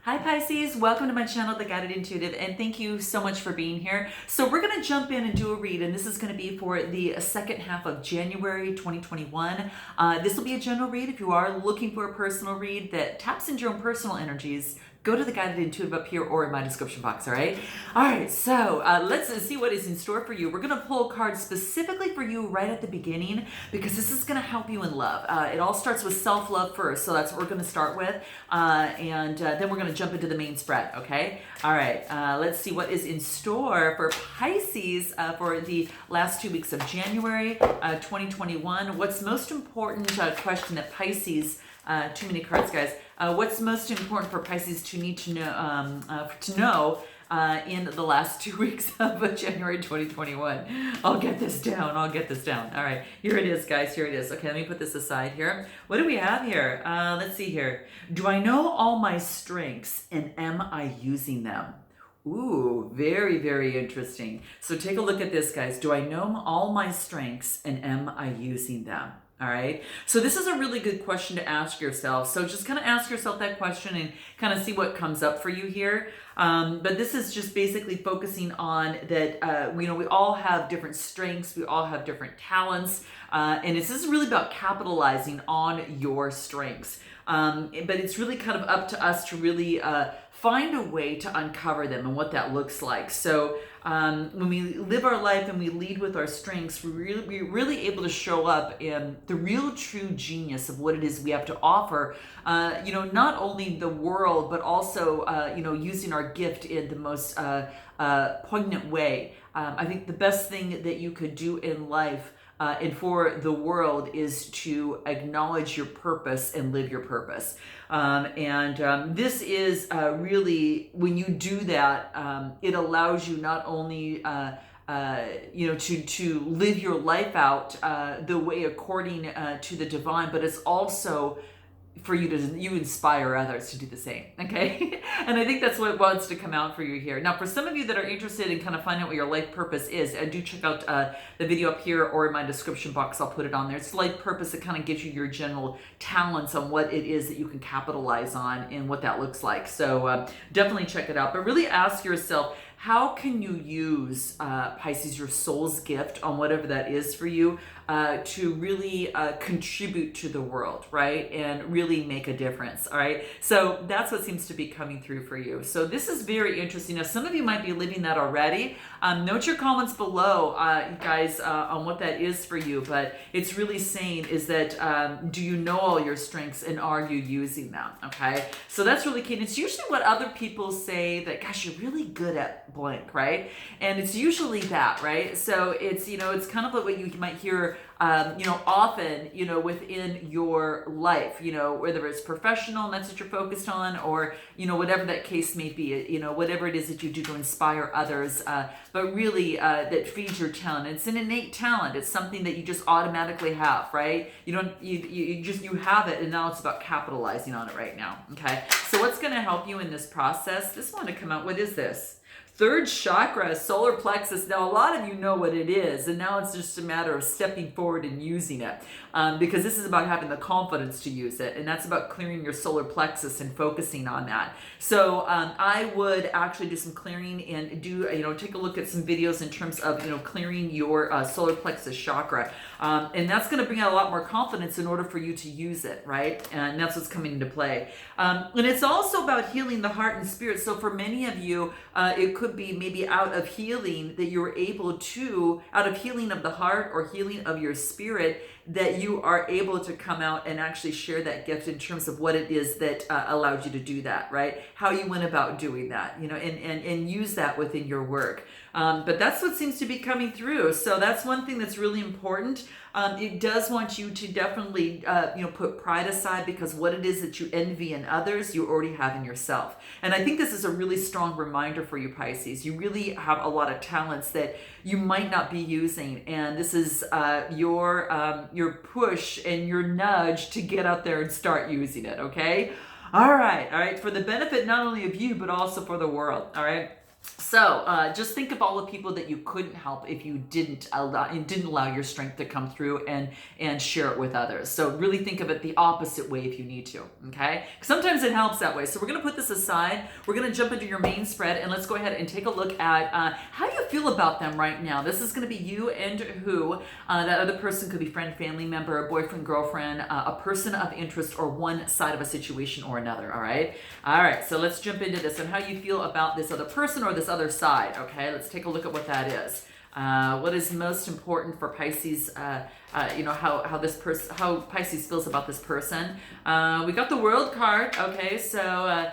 Hi Pisces, welcome to my channel, The Guided Intuitive, and thank you so much for being here. So we're going to jump in and do a read, and this is going to be for the second half of January 2021. This will be a general read. If you are looking for a personal read that taps into your own personal energies, go to The Guided Intuitive up here or in my description box, all right? All right, so let's see what is in store for you. We're going to pull cards specifically for you right at the beginning because this is going to help you in love. It all starts with self-love first, so that's what we're going to start with, and then we're going to jump into the main spread, okay? All right, let's see what is in store for Pisces for the last 2 weeks of January 2021. What's most important question that Pisces, too many cards, guys. What's most important for Pisces to need to know in the last 2 weeks of January 2021? I'll get this down. All right, here it is, guys. Here it is. Okay, let me put this aside here. What do we have here? Let's see here. Do I know all my strengths and am I using them? Ooh, very, very interesting. So take a look at this, guys. Do I know all my strengths and am I using them? All right. So this is a really good question to ask yourself. So just kind of ask yourself that question and kind of see what comes up for you here. But this is just basically focusing on that, we all have different strengths. We all have different talents. And this is really about capitalizing on your strengths. But it's really kind of up to us to really find a way to uncover them and what that looks like. So when we live our life and we lead with our strengths, we're really able to show up in the real true genius of what it is we have to offer, not only the world, but also, using our gift in the most poignant way. I think the best thing that you could do in life and for the world is to acknowledge your purpose and live your purpose. This is really, when you do that, it allows you not only to live your life out the way according to the divine, but it's also for you inspire others to do the same, okay? And I think that's what wants to come out for you here. Now, for some of you that are interested in kind of finding out what your life purpose is, do check out the video up here or in my description box. I'll put it on there. It's life purpose. It kind of gives you your general talents on what it is that you can capitalize on and what that looks like. So definitely check it out. But really ask yourself, how can you use, Pisces, your soul's gift on whatever that is for you to really contribute to the world, right? And really make a difference, all right? So that's what seems to be coming through for you. So this is very interesting. Now, some of you might be living that already. Note your comments below, guys, on what that is for you. But it's really saying is that, do you know all your strengths and are you using them, okay? So that's really key. And it's usually what other people say that, gosh, you're really good at blank, right? And it's usually that, right? So it's, it's kind of like what you might hear, often, within your life, whether it's professional and that's what you're focused on, or, whatever that case may be, whatever it is that you do to inspire others, but really that feeds your talent. It's an innate talent. It's something that you just automatically have, right? You have it, and now it's about capitalizing on it right now, okay? So what's going to help you in this process? This one to come out, what is this? Third chakra, solar plexus. Now, a lot of you know what it is, and now it's just a matter of stepping forward and using it, because this is about having the confidence to use it, and that's about clearing your solar plexus and focusing on that. So I would actually do some clearing and do, take a look at some videos in terms of, clearing your solar plexus chakra, and that's going to bring out a lot more confidence in order for you to use it, right? And that's what's coming into play. And it's also about healing the heart and spirit. So for many of you, it could be maybe out of healing that you're able to, out of healing of the heart or healing of your spirit, that you are able to come out and actually share that gift in terms of what it is that allowed you to do that, right? How you went about doing that, and use that within your work. But that's what seems to be coming through. So that's one thing that's really important. It does want you to definitely, put pride aside, because what it is that you envy in others, you already have in yourself. And I think this is a really strong reminder for you, Pisces. You really have a lot of talents that you might not be using. And this is your push and your nudge to get out there and start using it, okay? All right, for the benefit not only of you, but also for the world, all right? So just think of all the people that you couldn't help if you didn't allow your strength to come through and share it with others. So really think of it the opposite way if you need to, okay? Sometimes it helps that way. So we're going to put this aside. We're going to jump into your main spread, and let's go ahead and take a look at how you feel about them right now. This is going to be you and who. That other person could be friend, family member, boyfriend, girlfriend, a person of interest, or one side of a situation or another, all right? All right, so let's jump into this and how you feel about this other person or this other side, okay? Let's take a look at what that is. What is most important for Pisces, how Pisces feels about this person. We got the World card, okay? So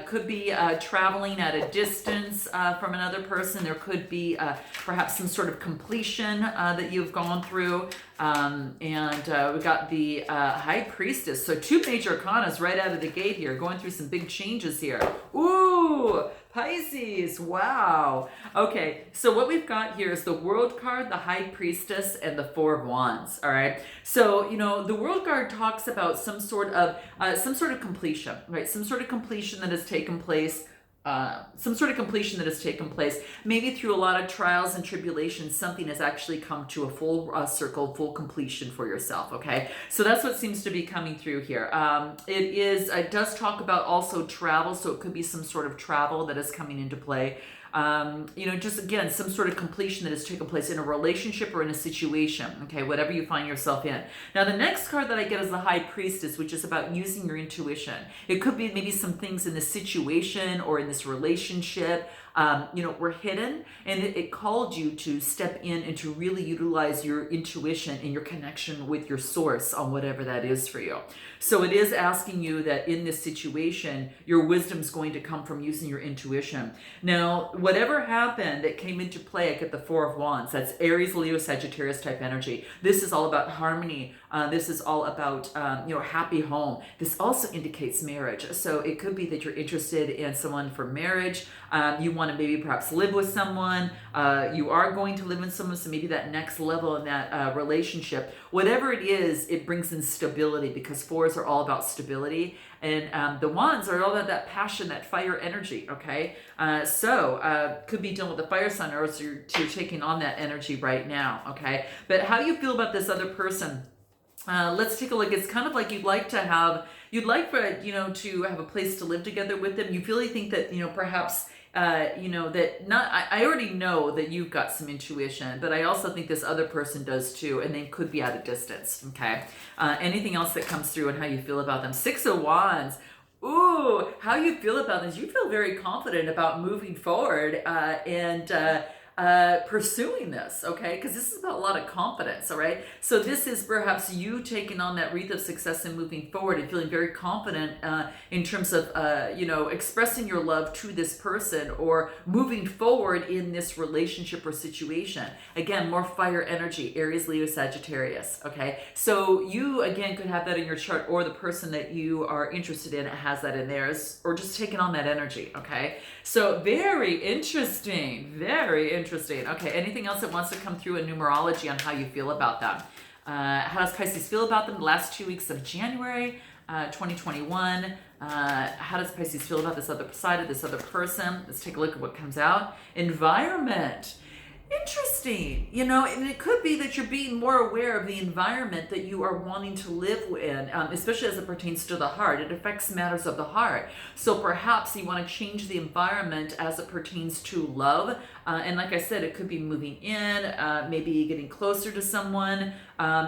could be traveling at a distance from another person. There could be perhaps some sort of completion that you've gone through. And we got the High Priestess. So 2 major arcanas right out of the gate here, going through some big changes here. Ooh, Pisces, wow. Okay, so what we've got here is the World card, the High Priestess, and the 4 of Wands, all right? So, the World card talks about some sort of completion, right? Some sort of completion that has taken place. Maybe through a lot of trials and tribulations, something has actually come to a full circle, full completion for yourself, okay? So that's what seems to be coming through here. It does talk about also travel, so it could be some sort of travel that is coming into play. Just again, some sort of completion that has taken place in a relationship or in a situation, okay, whatever you find yourself in. Now, the next card that I get is the High Priestess, which is about using your intuition. It could be maybe some things in this situation or in this relationship, were hidden, and it called you to step in and to really utilize your intuition and your connection with your source on whatever that is for you. So it is asking you that in this situation, your wisdom is going to come from using your intuition. Now, whatever happened that came into play, I get the 4 of Wands. That's Aries, Leo, Sagittarius type energy. This is all about harmony. This is all about, happy home. This also indicates marriage. So it could be that you're interested in someone for marriage. You want to maybe perhaps live with someone. You are going to live with someone, so maybe that next level in that relationship. Whatever it is, it brings in stability, because 4s are all about stability. And the Wands are all about that passion, that fire energy, okay? Could be dealing with the fire sign, or so you're taking on that energy right now, okay? But how you feel about this other person? Let's take a look. It's kind of like you'd like to have a place to live together with them. You really think that, perhaps, I already know that you've got some intuition, but I also think this other person does too, and they could be at a distance, okay? Anything else that comes through and how you feel about them? 6 of Wands. Ooh, how you feel about this? You feel very confident about moving forward and pursuing this, okay? Because this is about a lot of confidence, all right? So this is perhaps you taking on that wreath of success and moving forward and feeling very confident in terms of, expressing your love to this person or moving forward in this relationship or situation. Again, more fire energy, Aries, Leo, Sagittarius, okay? So you, again, could have that in your chart, or the person that you are interested in has that in theirs, or just taking on that energy, okay? So very interesting, very interesting. Okay, anything else that wants to come through in numerology on how you feel about them? How does Pisces feel about them the last 2 weeks of January 2021? How does Pisces feel about this other side of this other person? Let's take a look at what comes out. Environment. Interesting, and it could be that you're being more aware of the environment that you are wanting to live in, especially as it pertains to the heart. It affects matters of the heart. So perhaps you want to change the environment as it pertains to love. And like I said, it could be moving in, maybe getting closer to someone.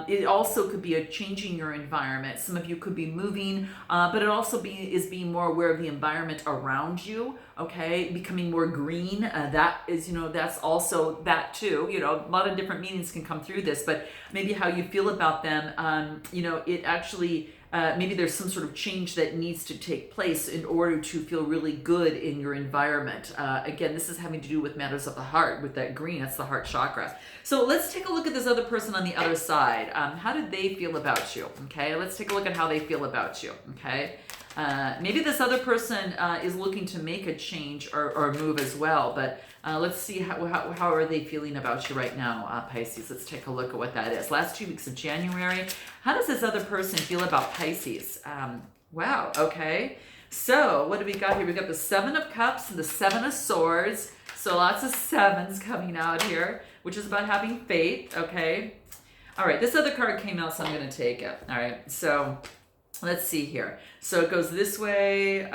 It also could be a changing your environment. Some of you could be moving, but it also is being more aware of the environment around you, okay? Becoming more green. That is, that's also that too. A lot of different meanings can come through this, but maybe how you feel about them, it actually... maybe there's some sort of change that needs to take place in order to feel really good in your environment. Again, this is having to do with matters of the heart, with that green, that's the heart chakra. So let's take a look at this other person on the other side. How did they feel about you? Okay, let's take a look at how they feel about you, okay? Maybe this other person is looking to make a change or move as well, but let's see how are they feeling about you right now, Pisces. Let's take a look at what that is. Last 2 weeks of January. How does this other person feel about Pisces? Wow, okay. So what do we got here? We got the Seven of Cups and the Seven of Swords. So lots of sevens coming out here, which is about having faith, okay? All right, this other card came out, so I'm going to take it. All right, so let's see here. So it goes this way.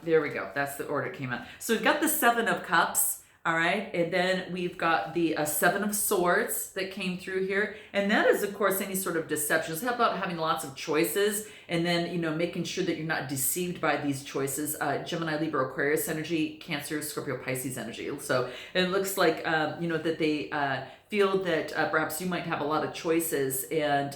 There we go. That's the order it came out. So we've got the Seven of Cups. All right, and then we've got the Seven of Swords that came through here. And that is, of course, any sort of deception. It's about having lots of choices and then, you know, making sure that you're not deceived by these choices. Gemini, Libra, Aquarius energy, Cancer, Scorpio, Pisces energy. So it looks like, you know, that they feel that perhaps you might have a lot of choices and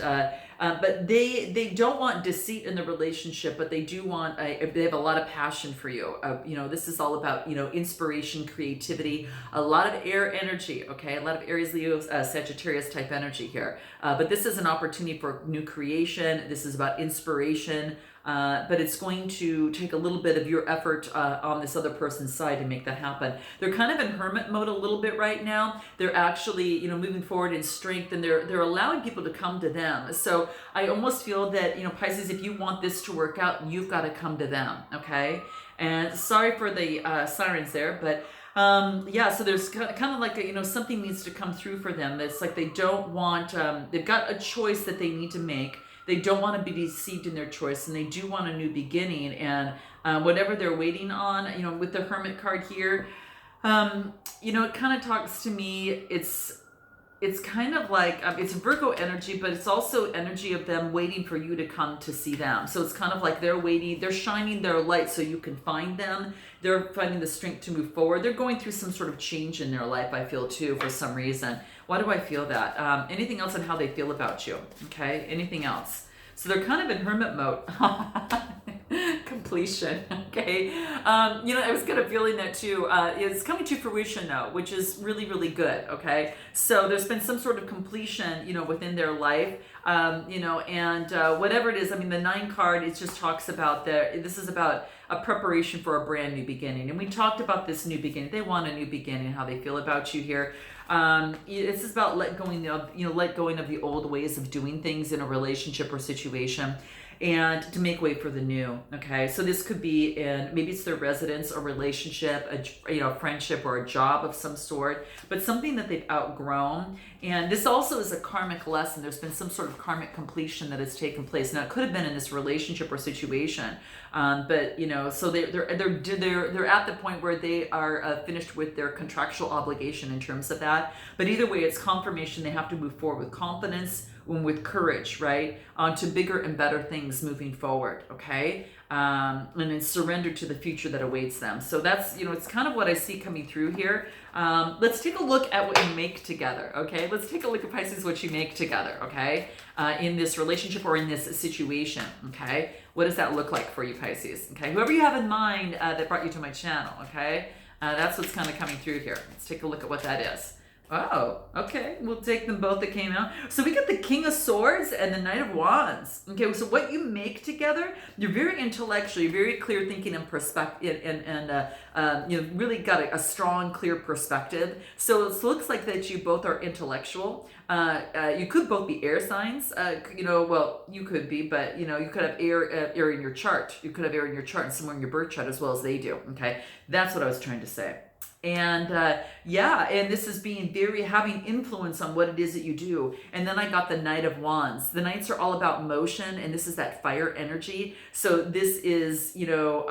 but they don't want deceit in the relationship, but they do want they have a lot of passion for you. You know, this is all about, you know, inspiration, creativity, a lot of air energy, okay? A lot of Aries, Leo, Sagittarius type energy here. But this is an opportunity for new creation. This is about inspiration. But it's going to take a little bit of your effort on this other person's side to make that happen. They're kind of in hermit mode a little bit right now. They're actually, you know, moving forward in strength, and they're allowing people to come to them. So I almost feel that, you know, Pisces, if you want this to work out, you've got to come to them, okay? And sorry for the sirens there, but yeah, so there's kind of like a, you know, something needs to come through for them. It's like they don't want, they've got a choice that they need to make. They don't want to be deceived in their choice, and they do want a new beginning. And whatever they're waiting on, you know, with the Hermit card here, you know, it kind of talks to me. It's kind of like, it's Virgo energy, but it's also energy of them waiting for you to come to see them. So it's kind of like they're waiting, they're shining their light so you can find them. They're finding the strength to move forward. They're going through some sort of change in their life, I feel, too, for some reason. Why do I feel that? Anything else on how they feel about you? Okay, anything else? So they're kind of in hermit mode. Completion, okay? You know, I was kind of feeling that too. It's coming to fruition now, which is really, really good, okay? So there's been some sort of completion, you know, within their life, you know, and whatever it is, I mean, the 9 card, it just talks about this is about a preparation for a brand new beginning. And we talked about this new beginning. They want a new beginning, how they feel about you here. This is about let going of the old ways of doing things in a relationship or situation, and to make way for the new. Okay, so this could be in, maybe it's their residence, a relationship, a friendship, or a job of some sort, but something that they've outgrown. And this also is a karmic lesson. There's been some sort of karmic completion that has taken place. Now it could have been in this relationship or situation, but you know, so they're at the point where they are finished with their contractual obligation in terms of that. But either way, it's confirmation they have to move forward with confidence and with courage, right, to bigger and better things moving forward, okay? And then surrender to the future that awaits them. So that's, you know, it's kind of what I see coming through here. Let's take a look at what you make together, okay? Let's take a look at, Pisces, what you make together, okay? In this relationship or in this situation, okay? What does that look like for you, Pisces? Okay, whoever you have in mind that brought you to my channel, okay? That's what's kind of coming through here. Let's take a look at what that is. Oh, okay. We'll take them both that came out. So we got the King of Swords and the Knight of Wands. Okay, so what you make together, you're very intellectual, you're very clear thinking and perspective, and you know, really got a strong, clear perspective. So it looks like that you both are intellectual. You could both be air signs. You know, well, you could be, but you know, you could have air in your chart. You could have air in your chart and somewhere in your birth chart as well as they do. Okay, that's what I was trying to say. And yeah, and this is being having influence on what it is that you do. And then I got the Knight of Wands. The Knights are all about motion, and this is that fire energy. So this is, you know,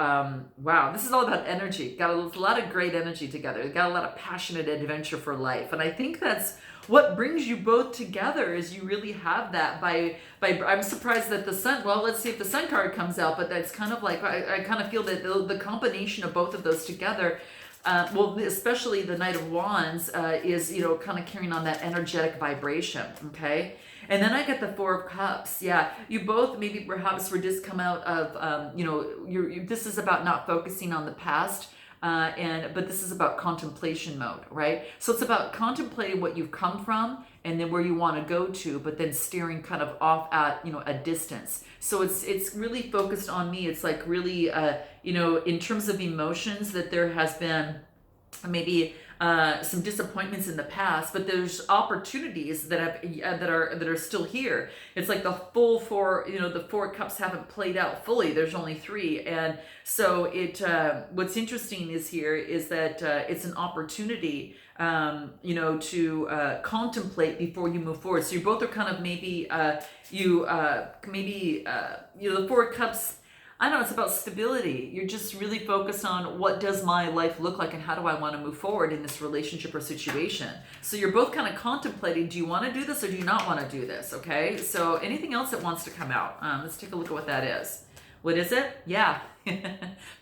wow, this is all about energy. Got a lot of great energy together. Got a lot of passionate adventure for life. And I think that's what brings you both together, is you really have that by I'm surprised that the Sun, well, let's see if the Sun card comes out, but that's kind of like, I kind of feel that the combination of both of those together, well, especially the Knight of Wands is, you know, kind of carrying on that energetic vibration, okay? And then I get the Four of Cups. Yeah, you both maybe perhaps were just come out of, you know, this is about not focusing on the past, but this is about contemplation mode, right? So it's about contemplating what you've come from and then where you want to go to, but then steering kind of off at, you know, a distance. So it's really focused on me. It's like really, you know, in terms of emotions, that there has been maybe some disappointments in the past, but there's opportunities that have that are still here. It's like the full four, the four cups haven't played out fully. There's only three, and so what's interesting is here is that it's an opportunity, to contemplate before you move forward. So you both are kind of maybe the four cups. I know it's about stability. You're just really focused on what does my life look like and how do I want to move forward in this relationship or situation. So you're both kind of contemplating, do you want to do this or do you not want to do this? Okay, so anything else that wants to come out? Let's take a look at what that is. What is it? Yeah.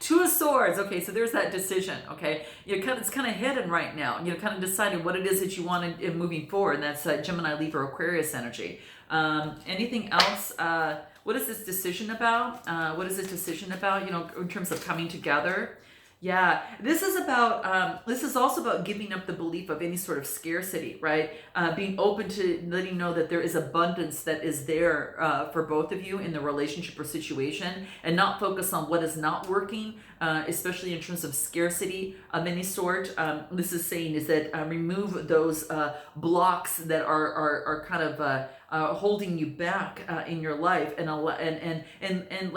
Two of Swords. Okay, so there's that decision. Okay, it's kind of hidden right now. You're kind of deciding what it is that you want in moving forward, and that's Gemini, Libra, Aquarius energy. Anything else? What is this decision about? What is this decision about? In terms of coming together. Yeah, this is about, this is also about giving up the belief of any sort of scarcity, right? Being open to letting know that there is abundance that is there for both of you in the relationship or situation, and not focus on what is not working, especially in terms of scarcity of any sort. This is saying is that remove those blocks that are kind of holding you back in your life, and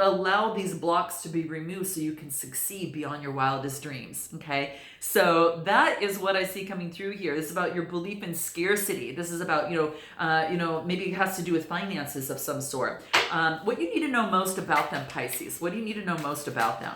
allow these blocks to be removed so you can succeed beyond your wildest dreams. Okay, so that is what I see coming through here. This is about your belief in scarcity. This is about maybe it has to do with finances of some sort. What you need to know most about them, Pisces. What do you need to know most about them?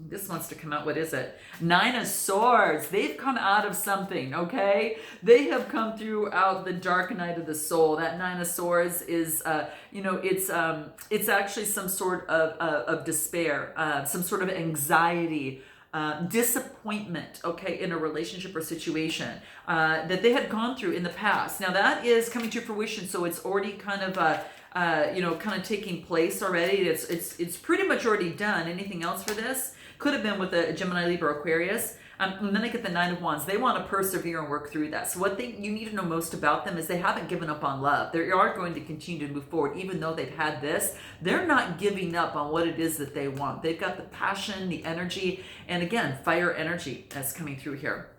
This wants to come out. What is it? Nine of Swords. They've come out of something, okay? They have come throughout the dark night of the soul. That Nine of Swords is, it's actually some sort of despair, some sort of anxiety, disappointment, okay, in a relationship or situation that they had gone through in the past. Now that is coming to fruition, so it's already kind of taking place already. It's pretty much already done. Anything else for this? Could have been with a Gemini, Libra, Aquarius. And then I get the Nine of Wands. They want to persevere and work through that. So what you need to know most about them is they haven't given up on love. They are going to continue to move forward. Even though they've had this, they're not giving up on what it is that they want. They've got the passion, the energy, and again, fire energy that's coming through here.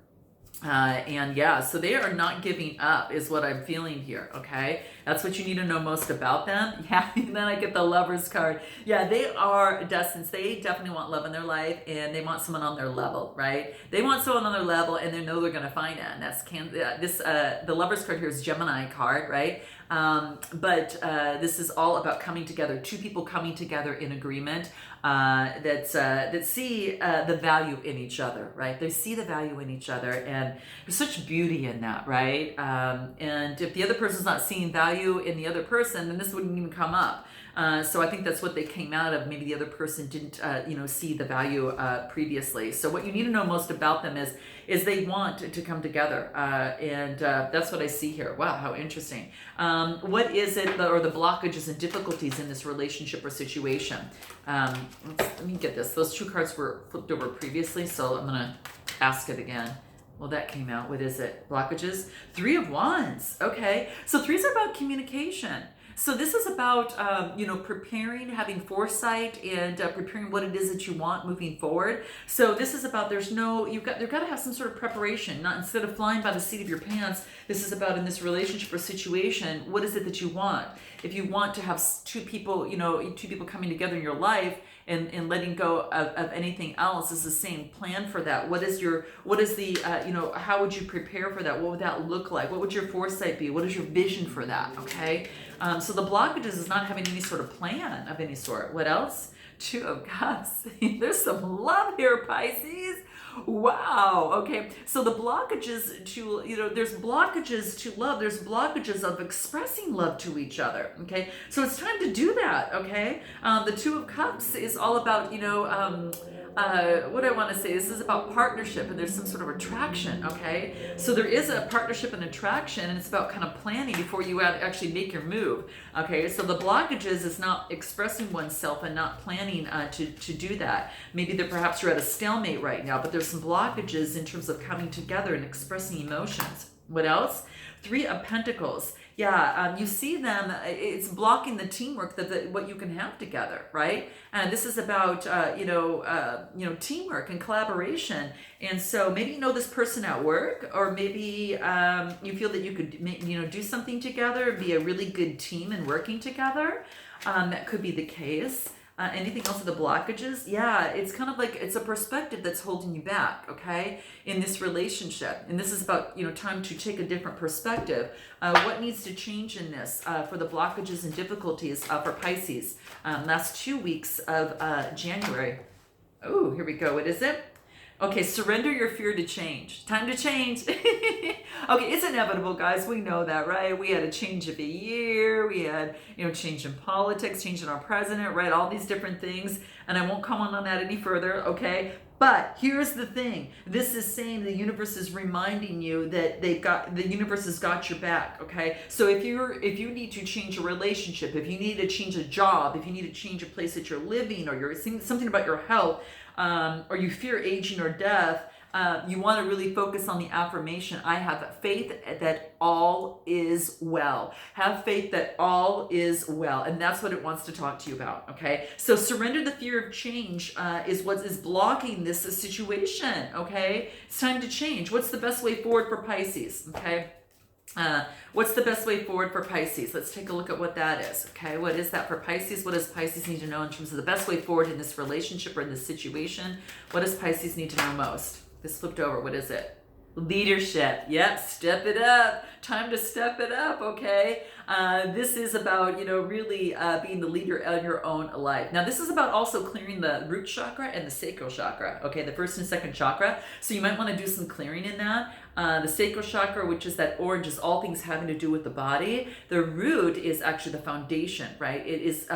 So they are not giving up is what I'm feeling here, okay? That's what you need to know most about them. Yeah, and then I get the Lovers card. Yeah, they are destined. They definitely want love in their life, and they want someone on their level, right? They want someone on their level, and they know they're going to find it. And that's the Lovers card here is Gemini card, right? This is all about coming together. Two people coming together in agreement that see the value in each other, right? They see the value in each other, and there's such beauty in that, right? And if the other person's not seeing value in the other person, then this wouldn't even come up. So I think that's what they came out of. Maybe the other person didn't, see the value previously. So what you need to know most about them is they want to come together, and that's what I see here. Wow, how interesting. What is it, or the blockages and difficulties in this relationship or situation? Let me get this. Those two cards were flipped over previously, so I'm gonna ask it again. Well, that came out. What is it? Blockages? Three of Wands. Okay. So threes are about communication. So this is about, preparing, having foresight, and preparing what it is that you want moving forward. So this is about, they've got to have some sort of preparation, not instead of flying by the seat of your pants. This is about, in this relationship or situation, what is it that you want? If you want to have two people coming together in your life, and letting go of anything else, is the same. Plan for that. How would you prepare for that? What would that look like? What would your foresight be? What is your vision for that? Okay. So the blockages is not having any sort of plan of any sort. What else? Two of Cups. There's some love here, Pisces. Wow. Okay. So the blockages to, there's blockages to love. There's blockages of expressing love to each other. Okay. So it's time to do that. Okay. The Two of Cups is all about, what I want to say, this is about partnership, and there's some sort of attraction, okay? So there is a partnership and attraction, and it's about kind of planning before you actually make your move, okay? So the blockages is not expressing oneself and not planning to do that. Maybe perhaps you're at a stalemate right now, but there's some blockages in terms of coming together and expressing emotions. What else? Three of Pentacles. You see them, it's blocking the teamwork that what you can have together, right? And this is about, teamwork and collaboration. And so maybe you know this person at work, or maybe you feel that you could, do something together, be a really good team and working together. That could be the case. Anything else with the blockages? Yeah, it's kind of like it's a perspective that's holding you back, okay, in this relationship. And this is about, time to take a different perspective. What needs to change in this for the blockages and difficulties for Pisces? Last 2 weeks of January. Oh, here we go. What is it? Okay, surrender your fear to change. Time to change. Okay, it's inevitable, guys. We know that, right? We had a change of a year. We had, change in politics, change in our president, right? All these different things. And I won't comment on that any further, okay? But here's the thing. This is saying the universe is reminding you that the universe has got your back, okay? So if you need to change a relationship, if you need to change a job, if you need to change a place that you're living, or you're seeing something about your health, or you fear aging or death, you want to really focus on the affirmation. I have faith that all is well. Have faith that all is well. And that's what it wants to talk to you about, okay? So surrender the fear of change is what is blocking this situation, okay? It's time to change. What's the best way forward for Pisces, okay? What's the best way forward for Pisces? Let's take a look at what that is. Okay, what is that for Pisces? What does Pisces need to know in terms of the best way forward in this relationship or in this situation? What does Pisces need to know most? This flipped over. What is it? Leadership. Yep, step it up. Time to step it up, okay? This is about, really being the leader of your own life. Now, this is about also clearing the root chakra and the sacral chakra, okay? The first and second chakra. So you might want to do some clearing in that. The sacral chakra, which is that orange, is all things having to do with the body. The root is actually the foundation, right? It is,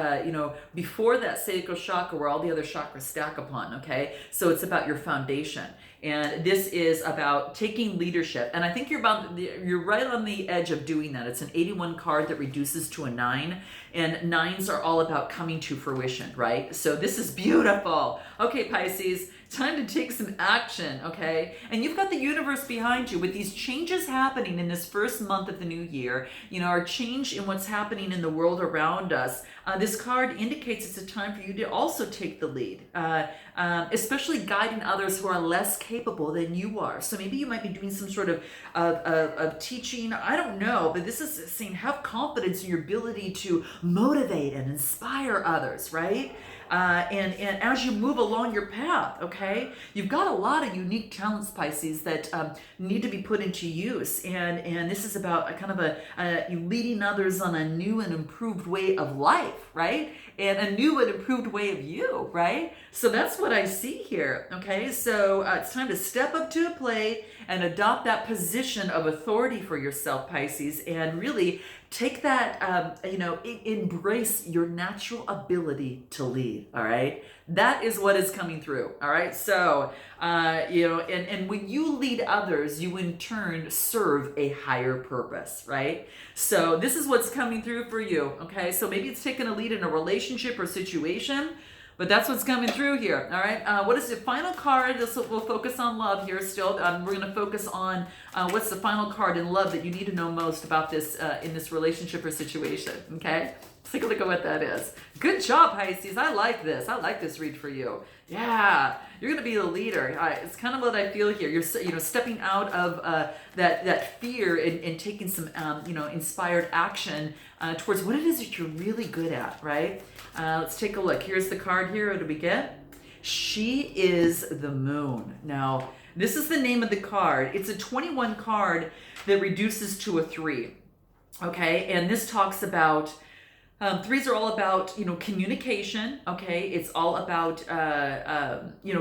before that sacral chakra where all the other chakras stack upon, okay? So it's about your foundation. And this is about taking leadership. And I think you're right on the edge of doing that. It's an 81 card that reduces to a 9. And 9s are all about coming to fruition, right? So this is beautiful. Okay, Pisces, time to take some action, okay? And you've got the universe behind you with these changes happening in this first month of the new year. Our change in what's happening in the world around us. This card indicates it's a time for you to also take the lead, especially guiding others who are less capable than you are. So maybe you might be doing some sort of teaching. I don't know, but this is saying have confidence in your ability to motivate and inspire others, right? And as you move along your path, okay, you've got a lot of unique talents, Pisces, that need to be put into use. And this is about a kind of you leading others on a new and improved way of life, right? And a new and improved way of you, right? So that's what I see here, okay? So it's time to step up to the plate and adopt that position of authority for yourself, Pisces, and really take that, embrace your natural ability to lead, all right? That is what is coming through, all right? So, and when you lead others, you in turn serve a higher purpose, right? So this is what's coming through for you, okay? So maybe it's taking a lead in a relationship or situation, but that's what's coming through here, all right? What is the final card? We'll focus on love here still. We're going to focus on what's the final card in love that you need to know most about this in this relationship or situation, okay? Let's take a look at what that is. Good job, Pisces. I like this. I like this read for you. Yeah, you're going to be the leader. It's kind of what I feel here. You're stepping out of that fear and taking some inspired action towards what it is that you're really good at, right? Let's take a look. Here's the card here. What do we get? She is the moon. Now, this is the name of the card. It's a 21 card that reduces to a 3. Okay, and this talks about 3s are all about communication. Okay, it's all about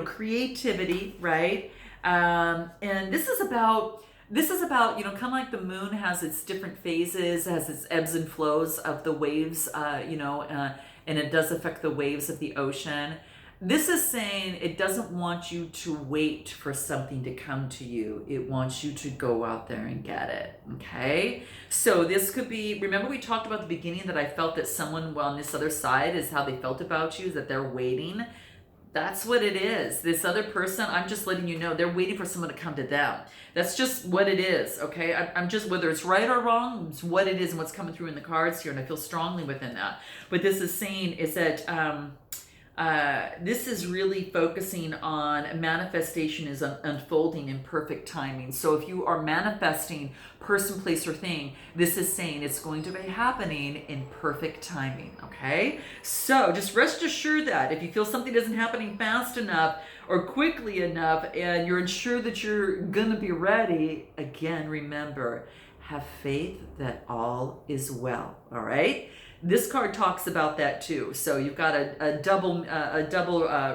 creativity, right? And this is about kind of like the moon has its different phases, has its ebbs and flows of the waves, and it does affect the waves of the ocean. This is saying it doesn't want you to wait for something to come to you. It wants you to go out there and get it, okay? So this could be, remember we talked about at the beginning that I felt that someone on this other side is how they felt about you, that they're waiting. That's what it is. This other person, I'm just letting you know, they're waiting for someone to come to them. That's just what it is, okay? I'm just, whether it's right or wrong, it's what it is and what's coming through in the cards here, and I feel strongly within that. But this is saying is that this is really focusing on manifestation is unfolding in perfect timing. So if you are manifesting person, place, or thing, this is saying it's going to be happening in perfect timing, okay? So just rest assured that if you feel something isn't happening fast enough or quickly enough and you're sure that you're gonna be ready, again, remember, have faith that all is well, all right? This card talks about that too. So you've got a double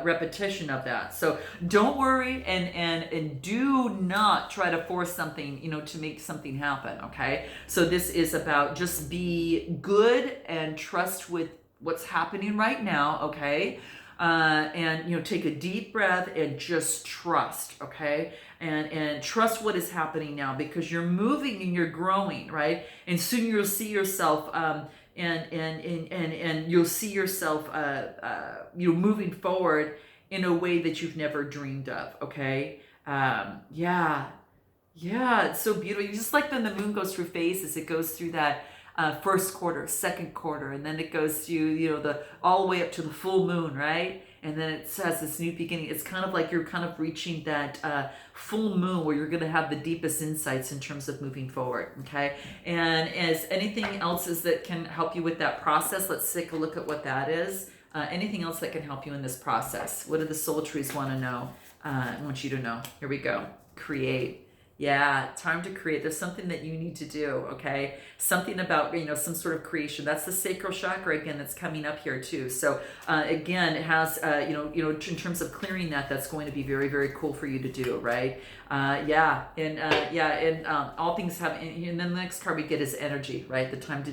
repetition of that. So don't worry and do not try to force something, to make something happen, okay? So this is about just be good and trust with what's happening right now, okay? And take a deep breath and just trust, okay? And trust what is happening now, because you're moving and you're growing, right? And soon you'll see yourself and you'll see yourself moving forward in a way that you've never dreamed of, okay? Yeah, it's so beautiful. Just like when the moon goes through phases, it goes through that first quarter, second quarter, and then it goes through, all the way up to the full moon, right? And then it says this new beginning. It's kind of like you're kind of reaching that full moon where you're going to have the deepest insights in terms of moving forward, okay? And as anything else is that can help you with that process, let's take a look at what that is. Anything else that can help you in this process? What do the soul trees want to know? I want you to know. Here we go. Create. Yeah, time to create. There's something that you need to do, okay? Something about, some sort of creation. That's the sacral chakra, again, that's coming up here too. So, again, it has, in terms of clearing that's going to be very, very cool for you to do, right? And all things have, and then the next card we get is energy, right? The time to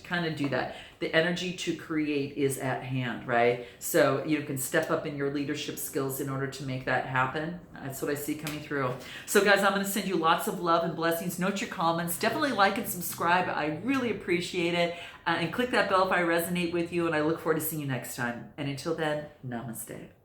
kind of do that. The energy to create is at hand, right? So you can step up in your leadership skills in order to make that happen. That's what I see coming through. So guys, I'm going to send you lots of love and blessings. Note your comments. Definitely like and subscribe. I really appreciate it. And click that bell if I resonate with you. And I look forward to seeing you next time. And until then, namaste.